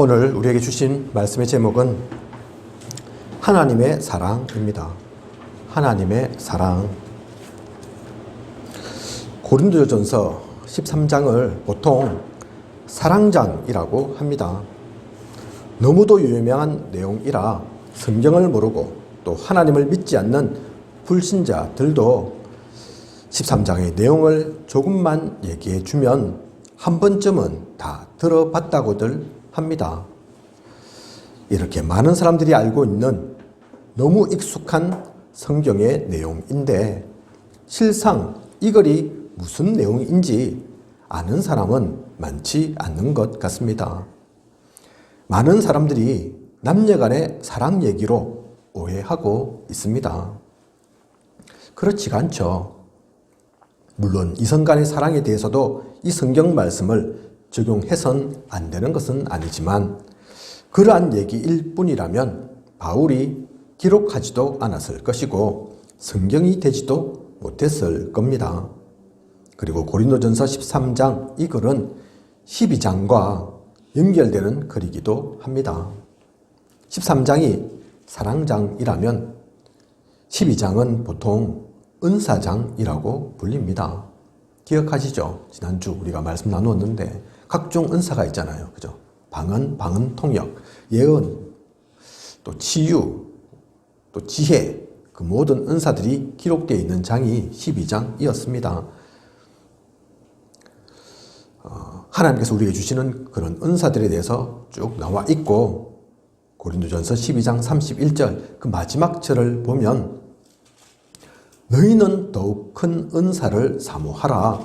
오늘 우리에게 주신 말씀의 제목은 하나님의 사랑입니다. 하나님의 사랑. 고린도전서 13장을 보통 사랑장이라고 합니다. 너무도 유명한 내용이라 성경을 모르고 또 하나님을 믿지 않는 불신자들도 13장의 내용을 조금만 얘기해 주면 한 번쯤은 다 들어봤다고들 합니다. 이렇게 많은 사람들이 알고 있는 너무 익숙한 성경의 내용인데 실상 이 글이 무슨 내용인지 아는 사람은 많지 않는 것 같습니다. 많은 사람들이 남녀간의 사랑 얘기로 오해하고 있습니다. 그렇지가 않죠. 물론 이성 간의 사랑에 대해서도 이 성경 말씀을 적용해선 안 되는 것은 아니지만 그러한 얘기일 뿐이라면 바울이 기록하지도 않았을 것이고 성경이 되지도 못했을 겁니다. 그리고 고린도전서 13장 이 글은 12장과 연결되는 글이기도 합니다. 13장이 사랑장이라면 12장은 보통 은사장이라고 불립니다. 기억하시죠? 지난주 우리가 말씀 나누었는데 각종 은사가 있잖아요. 그죠? 방언, 통역, 예언, 또 치유, 또 지혜, 그 모든 은사들이 기록되어 있는 장이 12장이었습니다. 하나님께서 우리에게 주시는 그런 은사들에 대해서 쭉 나와 있고 고린도전서 12장 31절 그 마지막 절을 보면 너희는 더욱 큰 은사를 사모하라.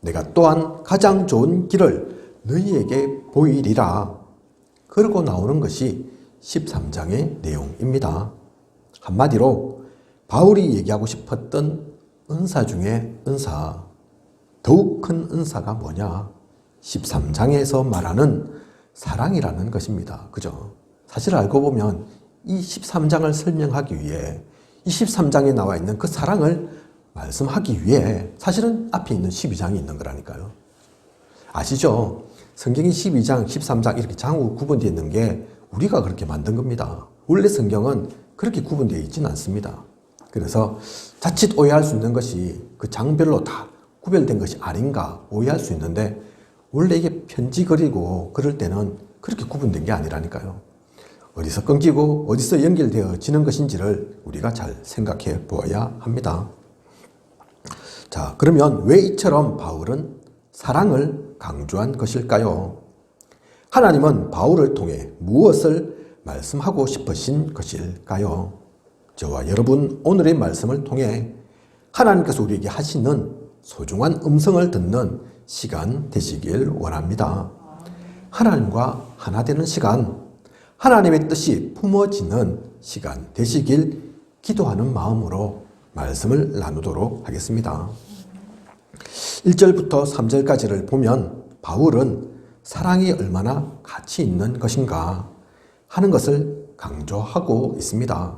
내가 또한 가장 좋은 길을 너희에게 보이리라. 그러고 나오는 것이 13장의 내용입니다. 한마디로 바울이 얘기하고 싶었던 은사 중에 은사, 더욱 큰 은사가 뭐냐? 13장에서 말하는 사랑이라는 것입니다. 그죠? 사실 알고 보면 이 13장을 설명하기 위해 이 13장에 나와 있는 그 사랑을 말씀하기 위해 사실은 앞에 있는 12장이 있는 거라니까요. 아시죠? 성경이 12장, 13장 이렇게 장으로 구분되어 있는 게 우리가 그렇게 만든 겁니다. 원래 성경은 그렇게 구분되어 있지는 않습니다. 그래서 자칫 오해할 수 있는 것이 그 장별로 다 구별된 것이 아닌가 오해할 수 있는데 원래 이게 편지 글이고 그럴 때는 그렇게 구분된 게 아니라니까요. 어디서 끊기고 어디서 연결되어지는 것인지를 우리가 잘 생각해 보아야 합니다. 자, 그러면 왜 이처럼 바울은 사랑을 강조한 것일까요? 하나님은 바울을 통해 무엇을 말씀하고 싶으신 것일까요? 저와 여러분 오늘의 말씀을 통해 하나님께서 우리에게 하시는 소중한 음성을 듣는 시간 되시길 원합니다. 하나님과 하나 되는 시간, 하나님의 뜻이 품어지는 시간 되시길 기도하는 마음으로 말씀을 나누도록 하겠습니다. 1절부터 3절까지를 보면 바울은 사랑이 얼마나 가치 있는 것인가 하는 것을 강조하고 있습니다.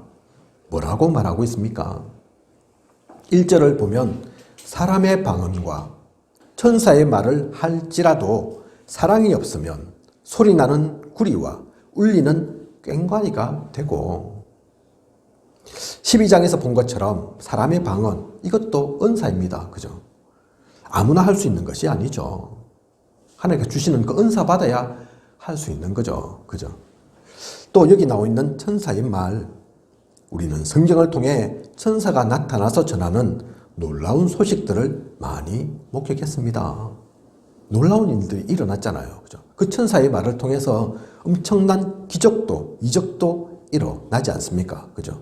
뭐라고 말하고 있습니까? 1절을 보면 사람의 방언과 천사의 말을 할지라도 사랑이 없으면 소리나는 구리와 울리는 꽹과리가 되고 12장에서 본 것처럼 사람의 방언 이것도 은사입니다. 그죠? 아무나 할 수 있는 것이 아니죠. 하나님께서 주시는 그 은사 받아야 할 수 있는 거죠. 그죠? 또 여기 나와 있는 천사의 말 우리는 성경을 통해 천사가 나타나서 전하는 놀라운 소식들을 많이 목격했습니다. 놀라운 일들이 일어났잖아요. 그죠? 그 천사의 말을 통해서 엄청난 기적도, 이적도 일어나지 않습니까? 그죠?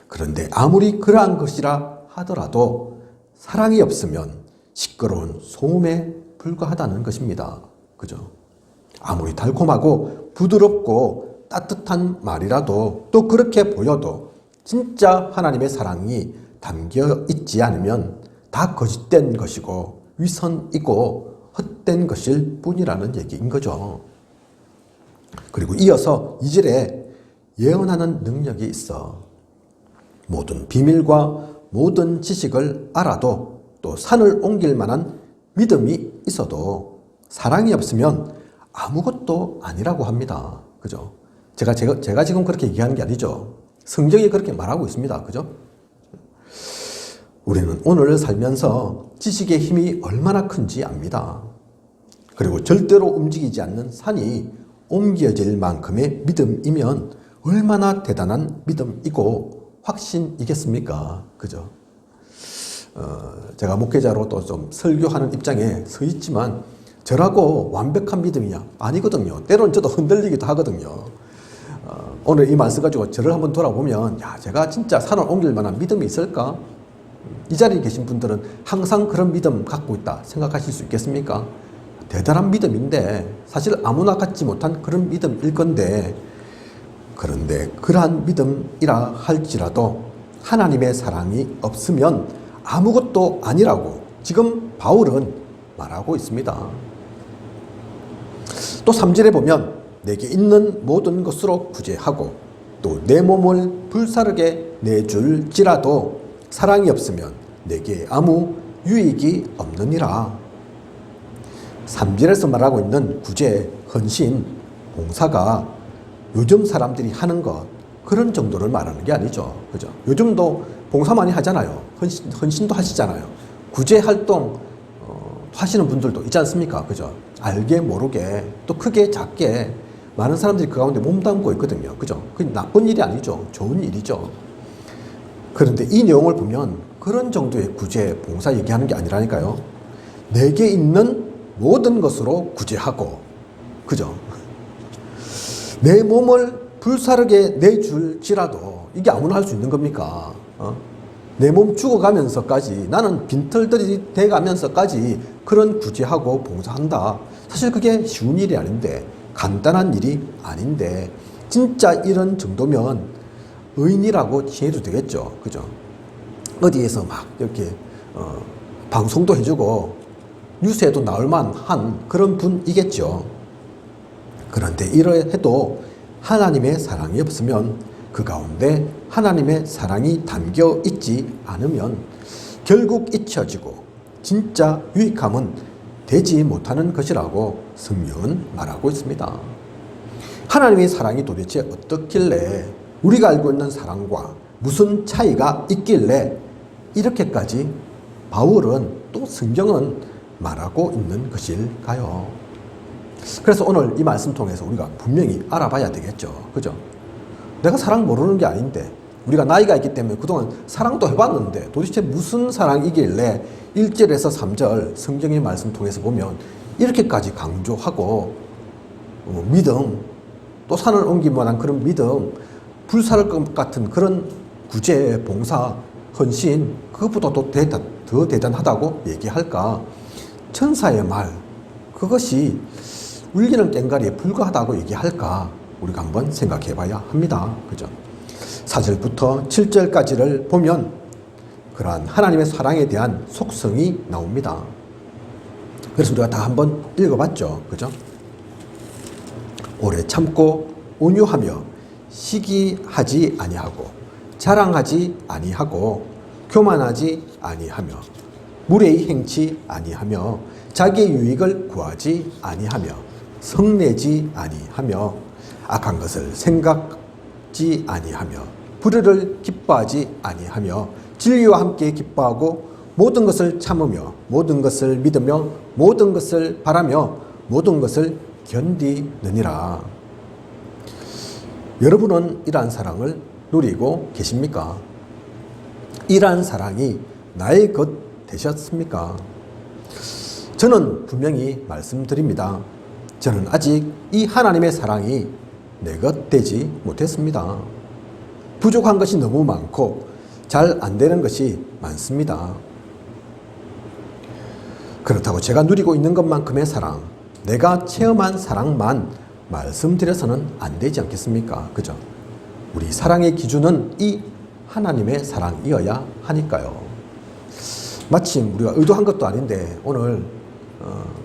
그런데 아무리 그러한 것이라 하더라도 사랑이 없으면 시끄러운 소음에 불과하다는 것입니다. 그죠? 아무리 달콤하고 부드럽고 따뜻한 말이라도 또 그렇게 보여도 진짜 하나님의 사랑이 담겨 있지 않으면 다 거짓된 것이고 위선이고 헛된 것일 뿐이라는 얘기인 거죠. 그리고 이어서 2절에 예언하는 능력이 있어 모든 비밀과 모든 지식을 알아도 또 산을 옮길 만한 믿음이 있어도 사랑이 없으면 아무것도 아니라고 합니다. 그죠? 제가 지금 그렇게 얘기하는 게 아니죠. 성경이 그렇게 말하고 있습니다. 그죠? 우리는 오늘 살면서 지식의 힘이 얼마나 큰지 압니다. 그리고 절대로 움직이지 않는 산이 옮겨질 만큼의 믿음이면 얼마나 대단한 믿음이고 확신이겠습니까? 그죠? 제가 목회자로 또 좀 설교하는 입장에 서 있지만 저라고 완벽한 믿음이냐? 아니거든요. 때로는 저도 흔들리기도 하거든요. 오늘 이 말씀 가지고 저를 한번 돌아보면 야, 제가 진짜 산을 옮길 만한 믿음이 있을까? 이 자리에 계신 분들은 항상 그런 믿음 갖고 있다 생각하실 수 있겠습니까? 대단한 믿음인데 사실 아무나 갖지 못한 그런 믿음일 건데, 그런데 그러한 믿음이라 할지라도 하나님의 사랑이 없으면 아무것도 아니라고 지금 바울은 말하고 있습니다. 또 3절에 보면 내게 있는 모든 것으로 구제하고 또 내 몸을 불사르게 내줄지라도 사랑이 없으면 내게 아무 유익이 없느니라. 3절에서 말하고 있는 구제, 헌신, 봉사가 요즘 사람들이 하는 것 그런 정도를 말하는 게 아니죠. 그죠? 요즘도 봉사 많이 하잖아요. 헌신도 하시잖아요. 구제 활동 하시는 분들도 있지 않습니까? 그죠? 알게 모르게 또 크게 작게 많은 사람들이 그 가운데 몸담고 있거든요. 그죠? 그게 나쁜 일이 아니죠. 좋은 일이죠. 그런데 이 내용을 보면 그런 정도의 구제, 봉사 얘기하는 게 아니라니까요. 내게 있는 모든 것으로 구제하고, 그죠? 내 몸을 불사르게 내줄지라도 이게 아무나 할 수 있는 겁니까? 내 몸 죽어가면서까지 나는 빈털들이 돼가면서까지 그런 구제하고 봉사한다. 사실 그게 쉬운 일이 아닌데, 간단한 일이 아닌데, 진짜 이런 정도면 의인이라고 칭해도 되겠죠. 그죠? 어디에서 막 이렇게 방송도 해주고 뉴스에도 나올 만한 그런 분이겠죠. 그런데 이러해도 하나님의 사랑이 없으면, 그 가운데 하나님의 사랑이 담겨 있지 않으면 결국 잊혀지고 진짜 유익함은 되지 못하는 것이라고 성경은 말하고 있습니다. 하나님의 사랑이 도대체 어떻길래, 우리가 알고 있는 사랑과 무슨 차이가 있길래 이렇게까지 바울은 또 성경은 말하고 있는 것일까요? 그래서 오늘 이 말씀 통해서 우리가 분명히 알아봐야 되겠죠. 그죠? 내가 사랑 모르는 게 아닌데, 우리가 나이가 있기 때문에 그동안 사랑도 해봤는데 도대체 무슨 사랑이길래 1절에서 3절 성경의 말씀 통해서 보면 이렇게까지 강조하고 믿음, 또 산을 옮기만한 그런 믿음, 불사를 것 같은 그런 구제, 봉사, 헌신, 그것보다 더 대단하다고 얘기할까? 천사의 말, 그것이 울리는 꽹과리에 불과하다고 얘기할까? 우리가 한번 생각해 봐야 합니다. 그죠? 4절부터 7절까지를 보면 그러한 하나님의 사랑에 대한 속성이 나옵니다. 그래서 우리가 다 한번 읽어봤죠. 그죠? 오래 참고 온유하며 시기하지 아니하고 자랑하지 아니하고 교만하지 아니하며 무례히 행치 아니하며 자기의 유익을 구하지 아니하며 성내지 아니하며 악한 것을 생각지 아니하며 불의를 기뻐하지 아니하며 진리와 함께 기뻐하고 모든 것을 참으며 모든 것을 믿으며 모든 것을 바라며 모든 것을 견디느니라. 여러분은 이러한 사랑을 누리고 계십니까? 이러한 사랑이 나의 것 되셨습니까? 저는 분명히 말씀드립니다. 저는 아직 이 하나님의 사랑이 내 것 되지 못했습니다. 부족한 것이 너무 많고 잘 안 되는 것이 많습니다. 그렇다고 제가 누리고 있는 것만큼의 사랑, 내가 체험한 사랑만 말씀드려서는 안 되지 않겠습니까? 그죠? 우리 사랑의 기준은 이 하나님의 사랑이어야 하니까요. 마침 우리가 의도한 것도 아닌데 오늘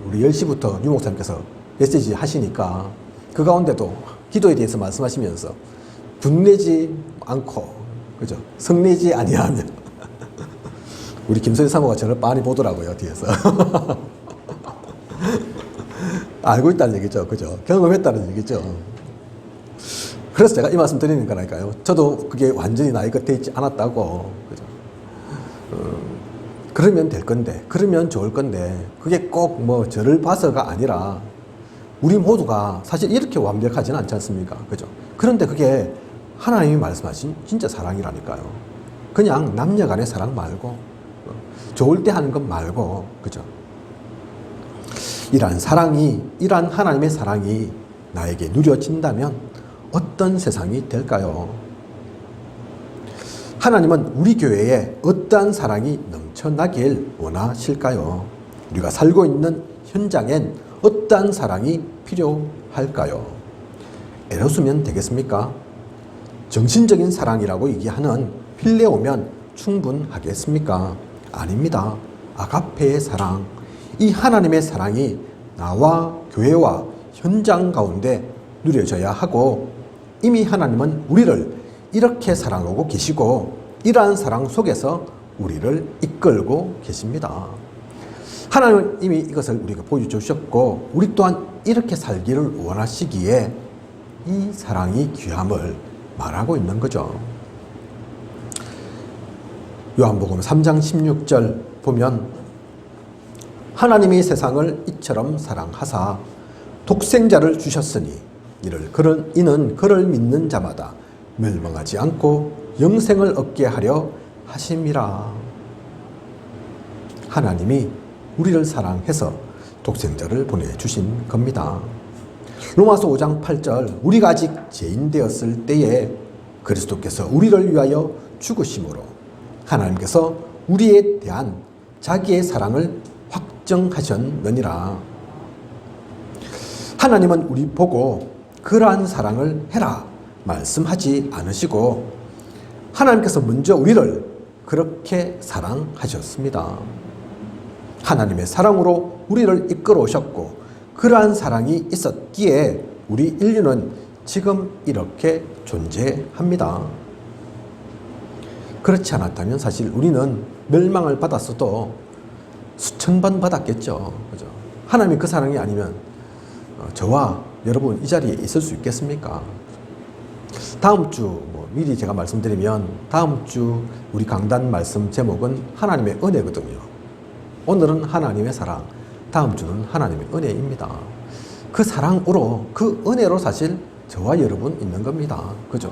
우리 10시부터 유 목사님께서 메시지 하시니까 그 가운데도 기도에 대해서 말씀하시면서 분내지 않고, 그죠? 성내지 아니하며 우리 김소희 사모가 저를 많이 보더라고요, 뒤에서. 알고 있다는 얘기죠. 그죠? 경험했다는 얘기죠. 그래서 제가 이 말씀 드리는 거라니까요. 저도 그게 완전히 나의 곁에 있지 않았다고. 그죠? 그러면 될 건데, 그러면 좋을 건데, 그게 꼭 뭐 저를 봐서가 아니라 우리 모두가 사실 이렇게 완벽하지는 않지 않습니까? 그죠? 그런데 그게 하나님이 말씀하신 진짜 사랑이라니까요. 그냥 남녀 간의 사랑 말고, 좋을 때 하는 것 말고, 그죠? 이러한 사랑이, 이러한 하나님의 사랑이 나에게 누려진다면 어떤 세상이 될까요? 하나님은 우리 교회에 어떠한 사랑이 넘쳐나길 원하실까요? 우리가 살고 있는 현장엔 어떠한 사랑이 필요할까요? 에로스면 되겠습니까? 정신적인 사랑이라고 얘기하는 필레오면 충분하겠습니까? 아닙니다. 아가페의 사랑, 이 하나님의 사랑이 나와 교회와 현장 가운데 누려져야 하고, 이미 하나님은 우리를 이렇게 사랑하고 계시고 이러한 사랑 속에서 우리를 이끌고 계십니다. 하나님은 이미 이것을 우리가 보여주셨고 우리 또한 이렇게 살기를 원하시기에 이 사랑이 귀함을 말하고 있는 거죠. 요한복음 3장 16절 보면 하나님이 세상을 이처럼 사랑하사 독생자를 주셨으니 이는 그를 믿는 자마다 멸망하지 않고 영생을 얻게 하려 하심이라. 하나님이 우리를 사랑해서 독생자를 보내주신 겁니다. 로마서 5장 8절 우리가 아직 죄인 되었을 때에 그리스도께서 우리를 위하여 죽으심으로 하나님께서 우리에 대한 자기의 사랑을 확정하셨느니라. 하나님은 우리 보고 그러한 사랑을 해라 말씀하지 않으시고 하나님께서 먼저 우리를 그렇게 사랑하셨습니다. 하나님의 사랑으로 우리를 이끌어 오셨고 그러한 사랑이 있었기에 우리 인류는 지금 이렇게 존재합니다. 그렇지 않았다면 사실 우리는 멸망을 받았어도 수천 번 받았겠죠. 그죠? 하나님이 그 사랑이 아니면 저와 여러분 이 자리에 있을 수 있겠습니까? 다음 주 미리 제가 말씀드리면 다음 주 우리 강단 말씀 제목은 하나님의 은혜거든요. 오늘은 하나님의 사랑, 다음 주는 하나님의 은혜입니다. 그 사랑으로, 그 은혜로 사실 저와 여러분 있는 겁니다. 그죠?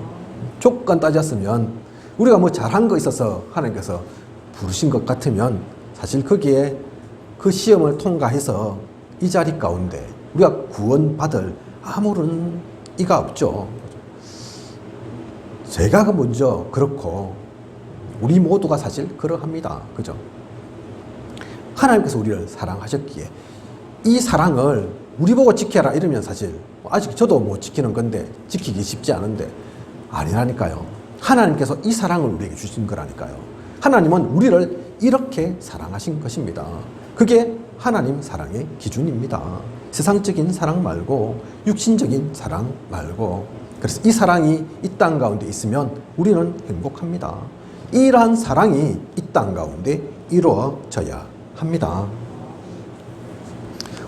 조건 따졌으면 우리가 뭐 잘한 거 있어서 하나님께서 부르신 것 같으면 사실 거기에 그 시험을 통과해서 이 자리 가운데 우리가 구원받을 아무런 이가 없죠. 제가 먼저 그렇고 우리 모두가 사실 그러합니다. 그죠? 하나님께서 우리를 사랑하셨기에 이 사랑을 우리 보고 지켜라 이러면 사실 아직 저도 못 지키는 건데 지키기 쉽지 않은데 아니라니까요. 하나님께서 이 사랑을 우리에게 주신 거라니까요. 하나님은 우리를 이렇게 사랑하신 것입니다. 그게 하나님 사랑의 기준입니다. 세상적인 사랑 말고 육신적인 사랑 말고. 그래서 이 사랑이 이 땅 가운데 있으면 우리는 행복합니다. 이러한 사랑이 이 땅 가운데 이루어져야 합니다.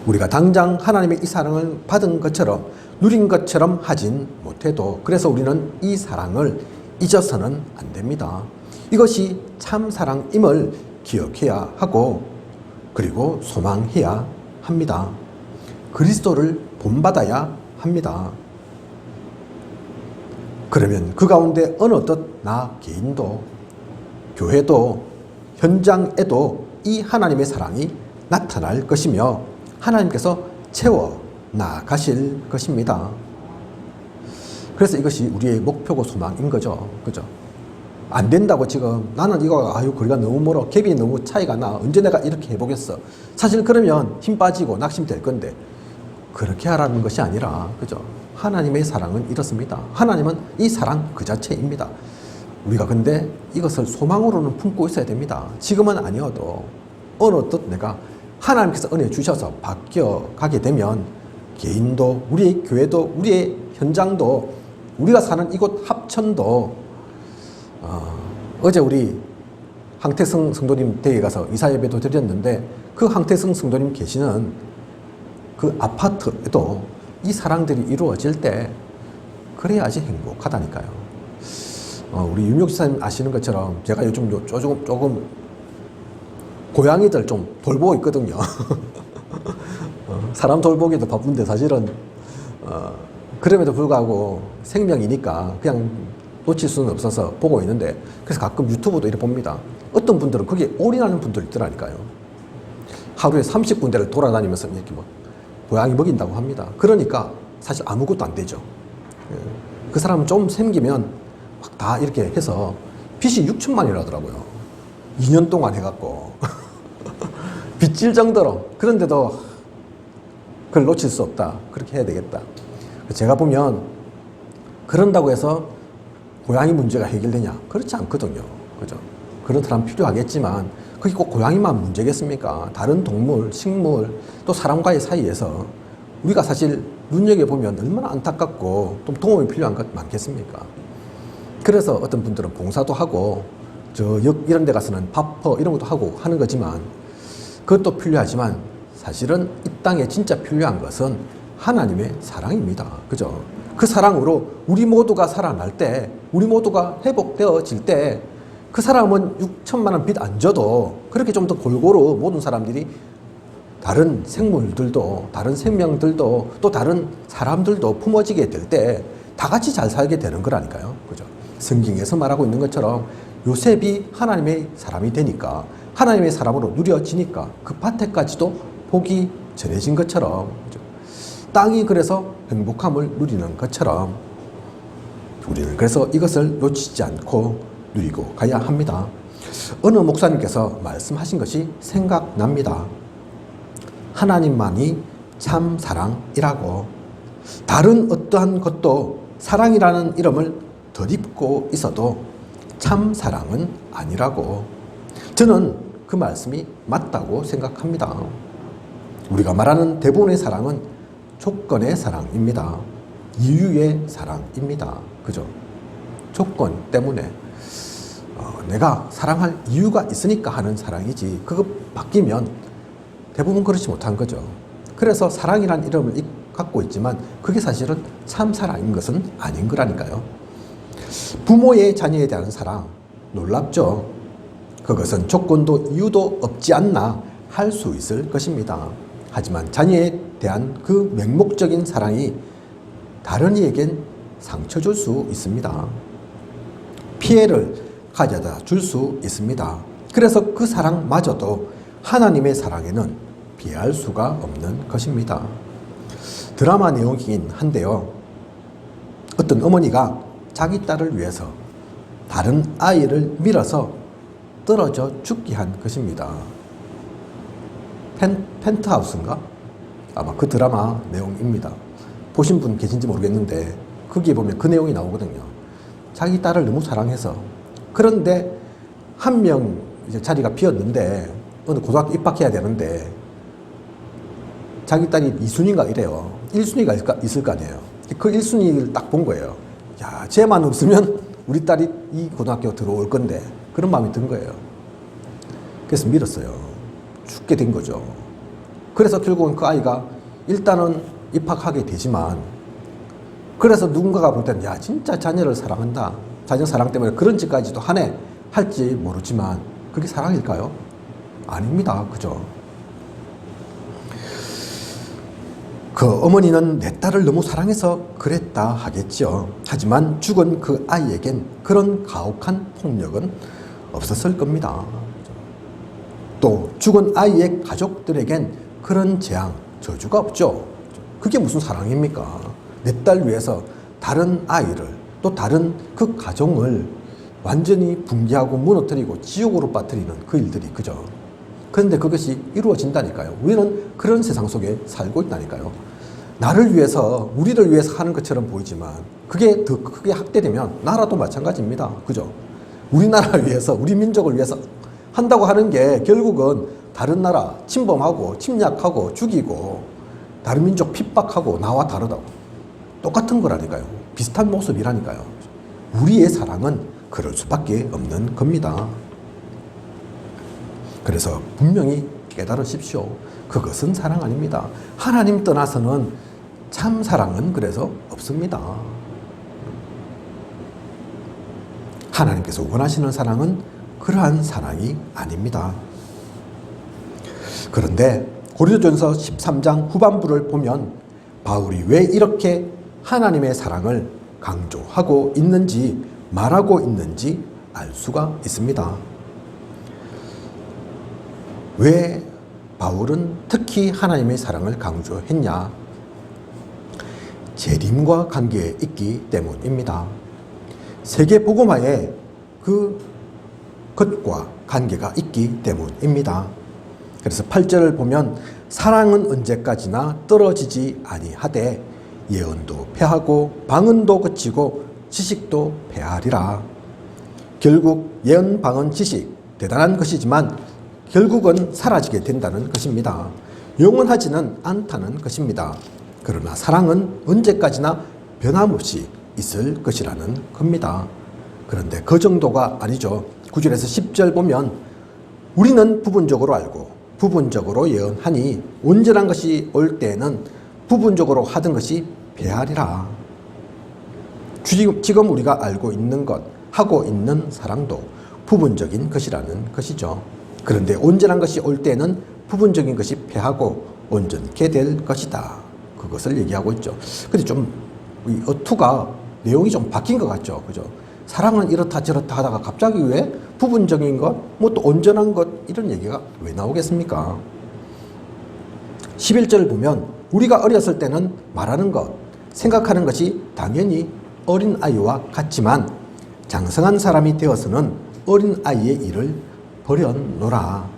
우리가 당장 하나님의 이 사랑을 받은 것처럼 누린 것처럼 하진 못해도 그래서 우리는 이 사랑을 잊어서는 안 됩니다. 이것이 참 사랑임을 기억해야 하고 그리고 소망해야 합니다. 그리스도를 본받아야 합니다. 그러면 그 가운데 어느덧 나 개인도 교회도 현장에도 이 하나님의 사랑이 나타날 것이며 하나님께서 채워 나가실 것입니다. 그래서 이것이 우리의 목표고 소망인 거죠. 그죠? 안 된다고 지금 나는 이거 거리가 너무 멀어. 갭이 너무 차이가 나. 언제 내가 이렇게 해보겠어. 사실 그러면 힘 빠지고 낙심될 건데 그렇게 하라는 것이 아니라 그죠? 하나님의 사랑은 이렇습니다. 하나님은 이 사랑 그 자체입니다. 우리가 근데 이것을 소망으로는 품고 있어야 됩니다. 지금은 아니어도 어느덧 내가 하나님께서 은혜 주셔서 바뀌어가게 되면 개인도 우리의 교회도 우리의 현장도 우리가 사는 이곳 합천도 어제 우리 황태성 성도님 댁에 가서 이사예배도 드렸는데 그 황태성 성도님 계시는 그 아파트에도 이 사랑들이 이루어질 때 그래야지 행복하다니까요. 우리 윤용 지사님 아시는 것처럼 제가 요즘 조금 고양이들 좀 돌보고 있거든요. 사람 돌보기도 바쁜데 사실은 그럼에도 불구하고 생명이니까 그냥 놓칠 수는 없어서 보고 있는데, 그래서 가끔 유튜브도 이렇게 봅니다. 어떤 분들은 거기에 올인하는 분들이 있더라니까요. 하루에 30군데를 돌아다니면서 이렇게 뭐 고양이 먹인다고 합니다. 그러니까 사실 아무것도 안 되죠. 그 사람은 좀 생기면 막 다 이렇게 해서 빚이 6천만이라더라고요. 2년 동안 해갖고 빚질 정도로. 그런데도 그걸 놓칠 수 없다. 그렇게 해야 되겠다. 제가 보면 그런다고 해서 고양이 문제가 해결되냐? 그렇지 않거든요. 그죠? 그런 사람 필요하겠지만 그게 꼭 고양이만 문제겠습니까? 다른 동물, 식물, 또 사람과의 사이에서 우리가 사실 눈여겨보면 얼마나 안타깝고 또 도움이 필요한 것 많겠습니까? 그래서 어떤 분들은 봉사도 하고 이런 데 가서는 밥퍼 이런 것도 하고 하는 거지만, 그것도 필요하지만 사실은 이 땅에 진짜 필요한 것은 하나님의 사랑입니다. 그죠? 그 사랑으로 우리 모두가 살아날 때, 우리 모두가 회복되어질 때, 그 사람은 6천만 원 빚 안 져도 그렇게 좀 더 골고루 모든 사람들이, 다른 생물들도, 다른 생명들도, 또 다른 사람들도 품어지게 될 때 다 같이 잘 살게 되는 거라니까요. 그죠? 성경에서 말하고 있는 것처럼 요셉이 하나님의 사람이 되니까, 하나님의 사람으로 누려지니까 그 밭에까지도 복이 전해진 것처럼, 그죠? 땅이 그래서 행복함을 누리는 것처럼 우리는 그래서 이것을 놓치지 않고 누리고 가야 합니다. 어느 목사님께서 말씀하신 것이 생각납니다. 하나님만이 참 사랑이라고, 다른 어떠한 것도 사랑이라는 이름을 덧입고 있어도 참 사랑은 아니라고. 저는 그 말씀이 맞다고 생각합니다. 우리가 말하는 대부분의 사랑은 조건의 사랑입니다. 이유의 사랑입니다. 그죠? 조건 때문에 내가 사랑할 이유가 있으니까 하는 사랑이지, 그거 바뀌면 대부분 그렇지 못한 거죠. 그래서 사랑이란 이름을 갖고 있지만 그게 사실은 참 사랑인 것은 아닌 거라니까요. 부모의 자녀에 대한 사랑, 놀랍죠? 그것은 조건도 이유도 없지 않나 할 수 있을 것입니다. 하지만 자녀에 대한 그 맹목적인 사랑이 다른 이에겐 상처 줄 수 있습니다. 피해를 가져다 줄 수 있습니다. 그래서 그 사랑마저도 하나님의 사랑에는 비할 수가 없는 것입니다. 드라마 내용이긴 한데요. 어떤 어머니가 자기 딸을 위해서 다른 아이를 밀어서 떨어져 죽게 한 것입니다. 펜트하우스인가? 아마 그 드라마 내용입니다. 보신 분 계신지 모르겠는데 거기에 보면 그 내용이 나오거든요. 자기 딸을 너무 사랑해서, 그런데 한 명 이제 자리가 비었는데 어느 고등학교 입학해야 되는데 자기 딸이 2순위인가 이래요. 1순위가 있을 거 아니에요. 그 1순위를 딱 본 거예요. 야, 쟤만 없으면 우리 딸이 이 고등학교 들어올 건데, 그런 마음이 든 거예요. 그래서 밀었어요. 죽게 된 거죠. 그래서 결국은 그 아이가 일단은 입학하게 되지만, 그래서 누군가가 볼 때는 야, 진짜 자녀를 사랑한다, 자녀 사랑 때문에 그런 짓까지도 하네 할지 모르지만 그게 사랑일까요? 아닙니다. 그죠? 그 어머니는 내 딸을 너무 사랑해서 그랬다 하겠죠. 하지만 죽은 그 아이에겐 그런 가혹한 폭력은 없었을 겁니다. 또 죽은 아이의 가족들에겐 그런 재앙, 저주가 없죠. 그게 무슨 사랑입니까? 내 딸 위해서 다른 아이를, 또 다른 그 가정을 완전히 붕괴하고 무너뜨리고 지옥으로 빠뜨리는 그 일들이, 그죠? 그런데 그것이 이루어진다니까요. 우리는 그런 세상 속에 살고 있다니까요. 나를 위해서, 우리를 위해서 하는 것처럼 보이지만 그게 더 크게 확대되면 나라도 마찬가지입니다. 그죠? 우리나라를 위해서, 우리 민족을 위해서 한다고 하는 게 결국은 다른 나라 침범하고 침략하고 죽이고 다른 민족 핍박하고 나와 다르다고 똑같은 거라니까요. 비슷한 모습이라니까요. 우리의 사랑은 그럴 수밖에 없는 겁니다. 그래서 분명히 깨달으십시오. 그것은 사랑 아닙니다. 하나님 떠나서는 참 사랑은 그래서 없습니다. 하나님께서 원하시는 사랑은 그러한 사랑이 아닙니다. 그런데 고린도전서 13장 후반부를 보면 바울이 왜 이렇게 하나님의 사랑을 강조하고 있는지 말하고 있는지 알 수가 있습니다. 왜 바울은 특히 하나님의 사랑을 강조했냐? 재림과 관계에 있기 때문입니다. 세계 복음화에 그 것과 관계가 있기 때문입니다. 그래서 8절을 보면 사랑은 언제까지나 떨어지지 아니하되 예언도 패하고 방언도 그치고 지식도 패하리라. 결국 예언, 방언, 지식 대단한 것이지만 결국은 사라지게 된다는 것입니다. 영원하지는 않다는 것입니다. 그러나 사랑은 언제까지나 변함없이 있을 것이라는 겁니다. 그런데 그 정도가 아니죠. 9절에서 10절 보면 우리는 부분적으로 알고 부분적으로 예언하니 온전한 것이 올 때에는 부분적으로 하던 것이 패하리라. 지금 우리가 알고 있는 것, 하고 있는 사랑도 부분적인 것이라는 것이죠. 그런데 온전한 것이 올 때는 부분적인 것이 패하고 온전케 될 것이다. 그것을 얘기하고 있죠. 근데 좀 이 어투가 내용이 좀 바뀐 것 같죠. 그죠? 사랑은 이렇다 저렇다 하다가 갑자기 왜 부분적인 것, 뭐 또 온전한 것 이런 얘기가 왜 나오겠습니까? 11절을 보면 우리가 어렸을 때는 말하는 것, 생각하는 것이 당연히 어린아이와 같지만 장성한 사람이 되어서는 어린아이의 일을 버려놓으라.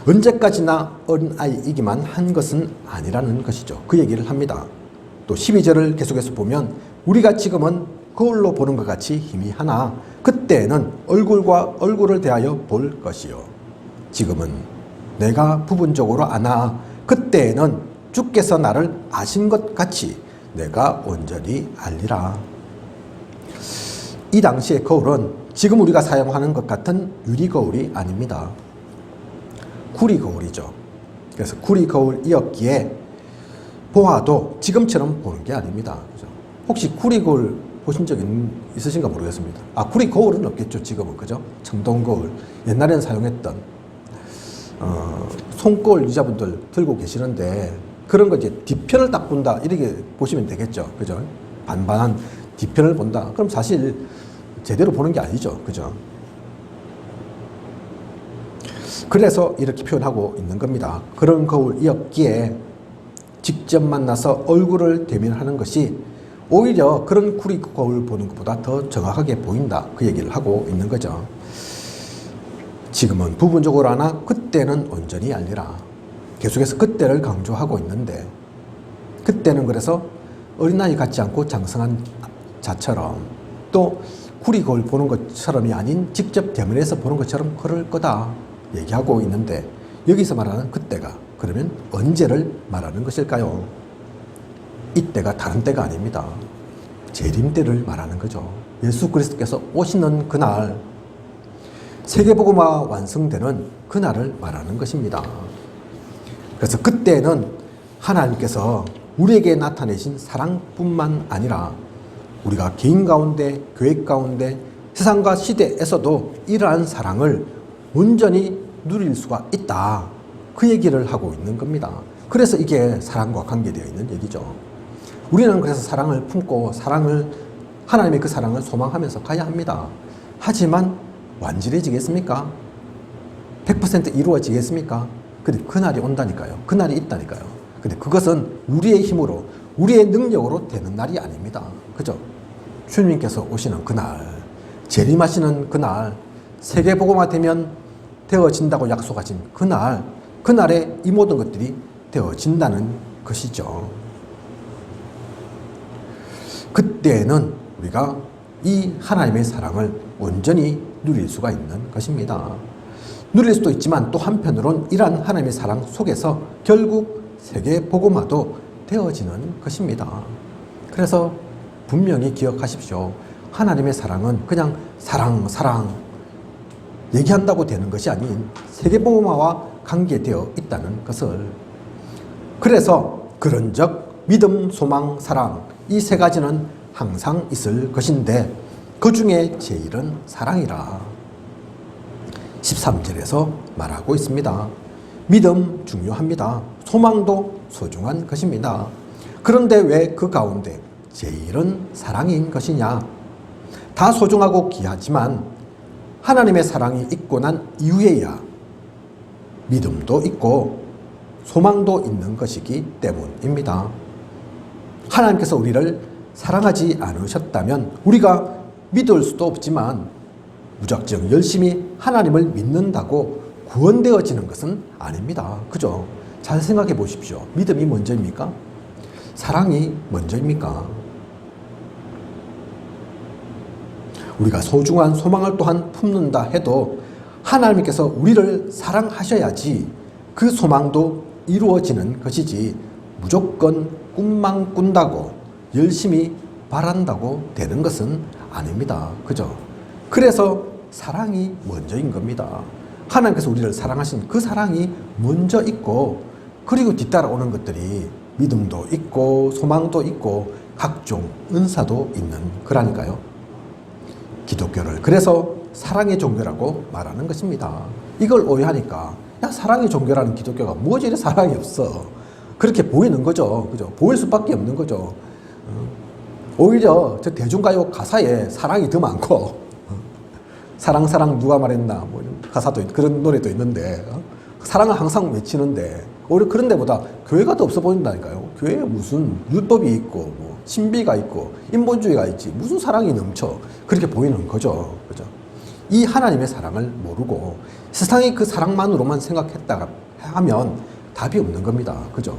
언제까지나 어린아이이기만 한 것은 아니라는 것이죠. 그 얘기를 합니다. 또 12절을 계속해서 보면 우리가 지금은 거울로 보는 것 같이 희미하나 그때는 얼굴과 얼굴을 대하여 볼 것이요. 지금은 내가 부분적으로 아나 그때에는 주께서 나를 아신 것 같이 내가 온전히 알리라. 이 당시의 거울은 지금 우리가 사용하는 것 같은 유리 거울이 아닙니다. 구리 거울이죠. 그래서 구리 거울이었기에 보아도 지금처럼 보는 게 아닙니다. 그죠? 혹시 구리 거울 보신 적 있으신가 모르겠습니다. 구리 거울은 없겠죠. 지금은. 그죠? 청동 거울. 옛날에는 사용했던 손거울 유자분들 들고 계시는데 그런 거 이제 뒤편을 딱 본다 이렇게 보시면 되겠죠. 그죠? 반반한 뒤편을 본다. 그럼 사실 제대로 보는 게 아니죠. 그죠? 그래서 이렇게 표현하고 있는 겁니다. 그런 거울이었기에 직접 만나서 얼굴을 대면하는 것이 오히려 그런 구리 거울 보는 것보다 더 정확하게 보인다. 그 얘기를 하고 있는 거죠. 지금은 부분적으로 하나 그때는 온전히 알리라. 계속해서 그때를 강조하고 있는데 그때는 그래서 어린아이 같지 않고 장성한 자처럼 또 구리 거울 보는 것처럼이 아닌 직접 대면해서 보는 것처럼 그럴 거다 얘기하고 있는데 여기서 말하는 그때가 그러면 언제를 말하는 것일까요? 이때가 다른 때가 아닙니다. 재림 때를 말하는 거죠. 예수 그리스도께서 오시는 그날 세계복음화 완성되는 그날을 말하는 것입니다. 그래서 그때는 하나님께서 우리에게 나타내신 사랑뿐만 아니라 우리가 개인 가운데, 교회 가운데, 세상과 시대에서도 이러한 사랑을 온전히 누릴 수가 있다. 그 얘기를 하고 있는 겁니다. 그래서 이게 사랑과 관계되어 있는 얘기죠. 우리는 그래서 사랑을 품고 하나님의 그 사랑을 소망하면서 가야 합니다. 하지만 완전해지겠습니까? 100% 이루어지겠습니까? 근데 그날이 온다니까요. 그날이 있다니까요. 근데 그것은 우리의 힘으로, 우리의 능력으로 되는 날이 아닙니다. 그죠? 주님께서 오시는 그날, 재림하시는 그날, 세계복음화 되어진다고 약속하신 그날에 이 모든 것들이 되어진다는 것이죠. 그때는 우리가 이 하나님의 사랑을 온전히 누릴 수가 있는 것입니다. 누릴 수도 있지만 또 한편으로는 이러한 하나님의 사랑 속에서 결국 세계 복음화도 되어지는 것입니다. 그래서 분명히 기억하십시오. 하나님의 사랑은 그냥 사랑 얘기한다고 되는 것이 아닌 세계 복음화와 관계되어 있다는 것을. 그래서 그런즉 믿음, 소망, 사랑 이 세 가지는 항상 있을 것인데 그 중에 제일은 사랑이라. 13절에서 말하고 있습니다. 믿음 중요합니다. 소망도 소중한 것입니다. 그런데 왜 그 가운데 제일은 사랑인 것이냐? 다 소중하고 귀하지만 하나님의 사랑이 있고 난 이후에야 믿음도 있고 소망도 있는 것이기 때문입니다. 하나님께서 우리를 사랑하지 않으셨다면 우리가 믿을 수도 없지만 무작정 열심히 하나님을 믿는다고 구원되어지는 것은 아닙니다. 그죠? 잘 생각해 보십시오. 믿음이 먼저입니까? 사랑이 먼저입니까? 우리가 소중한 소망을 또한 품는다 해도 하나님께서 우리를 사랑하셔야지 그 소망도 이루어지는 것이지 무조건 꿈만 꾼다고 열심히 바란다고 되는 것은 아닙니다. 그죠? 그래서 사랑이 먼저인 겁니다. 하나님께서 우리를 사랑하신 그 사랑이 먼저 있고 그리고 뒤따라오는 것들이 믿음도 있고 소망도 있고 각종 은사도 있는 거라니까요. 기독교를 그래서 사랑의 종교라고 말하는 것입니다. 이걸 오해하니까 야 사랑의 종교라는 기독교가 뭐지 이래 사랑이 없어. 그렇게 보이는 거죠. 그죠? 보일 수밖에 없는 거죠. 오히려 저 대중가요 가사에 사랑이 더 많고 사랑 누가 말했나 뭐 가사도 그런 노래도 있는데 사랑을 항상 외치는데 오히려 그런 데보다 교회가 더 없어 보인다니까요. 교회에 무슨 율법이 있고 뭐 신비가 있고 인본주의가 있지 무슨 사랑이 넘쳐 그렇게 보이는 거죠. 그죠? 이 하나님의 사랑을 모르고 세상의 그 사랑만으로만 생각했다가 하면 답이 없는 겁니다. 그죠?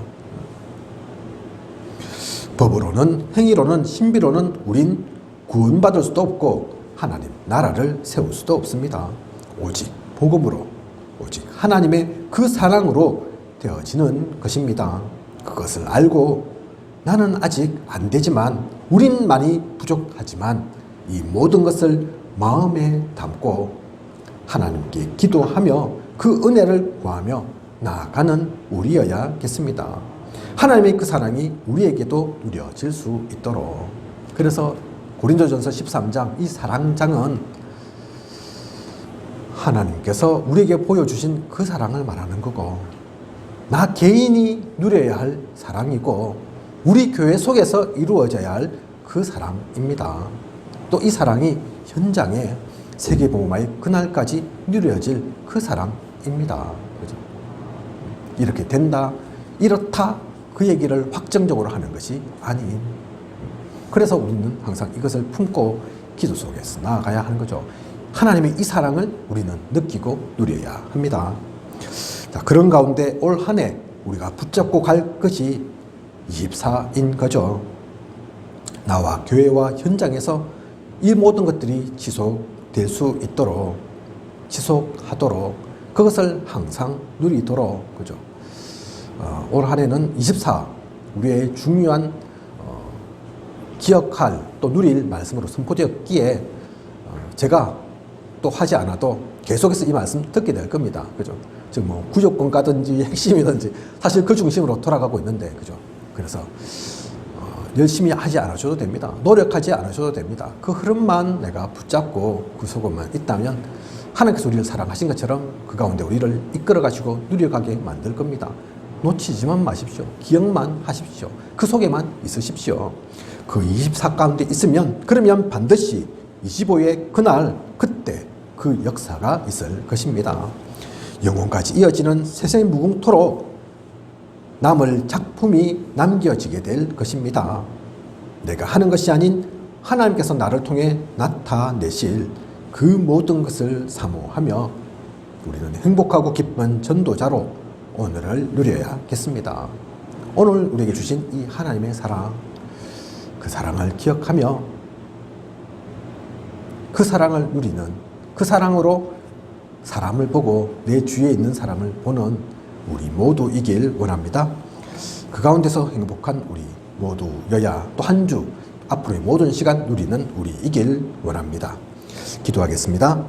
법으로는 행위로는 신비로는 우린 구원받을 수도 없고 하나님 나라를 세울 수도 없습니다. 오직 복음으로 오직 하나님의 그 사랑으로 되어지는 것입니다. 그것을 알고 나는 아직 안 되지만 우린 많이 부족하지만 이 모든 것을 마음에 담고 하나님께 기도하며 그 은혜를 구하며 나아가는 우리여야겠습니다. 하나님의 그 사랑이 우리에게도 누려질 수 있도록. 그래서 고린도전서 13장 이 사랑장은 하나님께서 우리에게 보여주신 그 사랑을 말하는 거고 나 개인이 누려야 할 사랑이고 우리 교회 속에서 이루어져야 할 그 사랑입니다. 또 이 사랑이 현장에 세계복음화의 그날까지 누려질 그 사랑입니다. 그죠? 이렇게 된다, 이렇다 그 얘기를 확정적으로 하는 것이 아닌. 그래서 우리는 항상 이것을 품고 기도 속에서 나아가야 하는 거죠. 하나님의 이 사랑을 우리는 느끼고 누려야 합니다. 자, 그런 가운데 올 한 해 우리가 붙잡고 갈 것이 24인 거죠. 나와 교회와 현장에서 이 모든 것들이 지속될 수 있도록 지속하도록 그것을 항상 누리도록 그죠. 올 한 해는 24 우리의 중요한 기억할 또 누릴 말씀으로 선포되었기에 제가 또 하지 않아도 계속해서 이 말씀 듣게 될 겁니다. 그죠? 즉 뭐 구조권가든지 핵심이든지 사실 그 중심으로 돌아가고 있는데 그죠? 그래서 열심히 하지 않으셔도 됩니다. 노력하지 않으셔도 됩니다. 그 흐름만 내가 붙잡고 그 속에만 있다면 하나님께서 우리를 사랑하신 것처럼 그 가운데 우리를 이끌어 가시고 누려가게 만들 겁니다. 놓치지만 마십시오. 기억만 하십시오. 그 속에만 있으십시오. 그 24 가운데 있으면 그러면 반드시 25의 그날 그때 그 역사가 있을 것입니다. 영혼까지 이어지는 세세 무궁토로 남을 작품이 남겨지게 될 것입니다. 내가 하는 것이 아닌 하나님께서 나를 통해 나타내실 그 모든 것을 사모하며 우리는 행복하고 기쁜 전도자로 오늘을 누려야겠습니다. 오늘 우리에게 주신 이 하나님의 사랑, 그 사랑을 기억하며 그 사랑을 누리는 그 사랑으로 사람을 보고 내 주위에 있는 사람을 보는 우리 모두이길 원합니다. 그 가운데서 행복한 우리 모두여야 또 한 주 앞으로의 모든 시간 누리는 우리이길 원합니다. 기도하겠습니다.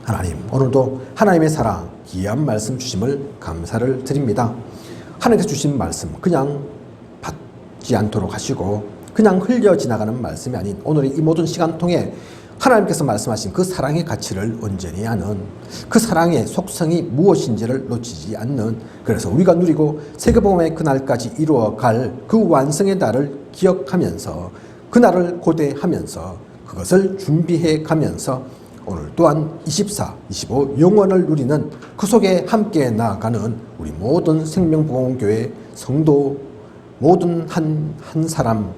하나님, 오늘도 하나님의 사랑, 귀한 말씀 주심을 감사를 드립니다. 하나님께서 주신 말씀 그냥 받지 않도록 하시고 그냥 흘려 지나가는 말씀이 아닌 오늘의 이 모든 시간 통해 하나님께서 말씀하신 그 사랑의 가치를 온전히 아는, 그 사랑의 속성이 무엇인지를 놓치지 않는, 그래서 우리가 누리고 세계복음의 그날까지 이루어갈 그 완성의 날을 기억하면서 그날을 고대하면서 그것을 준비해 가면서 오늘 또한 24, 25 영원을 누리는 그 속에 함께 나아가는 우리 모든 생명복음교회 성도 모든 한 사람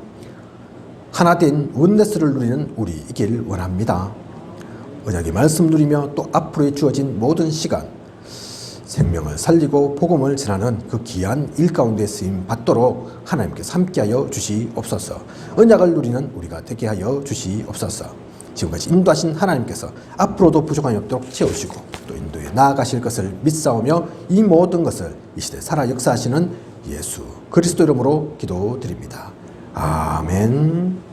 하나 된 원네스를 누리는 우리이길 원합니다. 언약의 말씀 누리며 또 앞으로 주어진 모든 시간 생명을 살리고 복음을 전하는 그 귀한 일 가운데 쓰임 받도록 하나님께서 함께하여 주시옵소서. 언약을 누리는 우리가 되게 하여 주시옵소서. 지금까지 인도하신 하나님께서 앞으로도 부족함이 없도록 채우시고 또 인도에 나아가실 것을 믿사오며 이 모든 것을 이 시대 살아 역사하시는 예수 그리스도 이름으로 기도드립니다. 아멘.